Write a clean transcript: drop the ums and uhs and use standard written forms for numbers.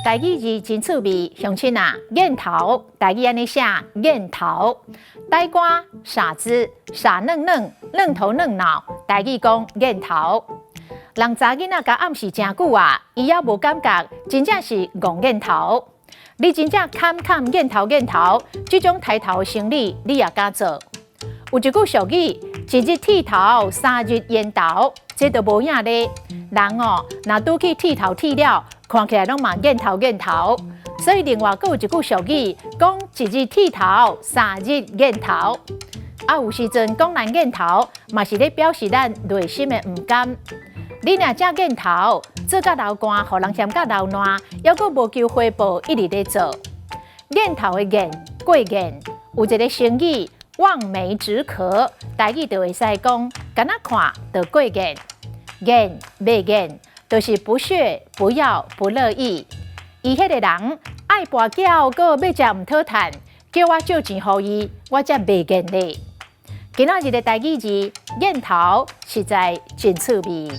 台語字真趣味，鄉親啊，燕頭台語安尼寫燕頭，呆瓜傻子傻嫩嫩嫩頭嫩腦，台語講燕頭。人查囡仔甲暗示真久啊，伊還無感覺，真正是戇燕頭。你真正侃燕頭，這種抬頭的生理你也敢做？有一句俗語，一日剃頭，三日煙頭，這都無影咧。人哦，若拄去剃頭剃了，看起來攏嘛燕頭。所以另外閣有一句俗語，講一日剃頭，三日煙頭。啊，有時陣講咱燕頭，嘛是咧表示咱內心的毋甘。你若正燕頭，做甲流汗，互人嫌甲流爛，猶閣無求回報，一直咧做。燕頭的燕，過燕，有一個成語。望梅止渴，台語就會使講，敢若看就過眼，眼袂眼，就是不屑、不要、不樂意。伊迄個人愛跋筊，閣要食毋討趁，叫我借錢互伊，我才袂眼咧。今仔日的台語字燕頭實在真趣味。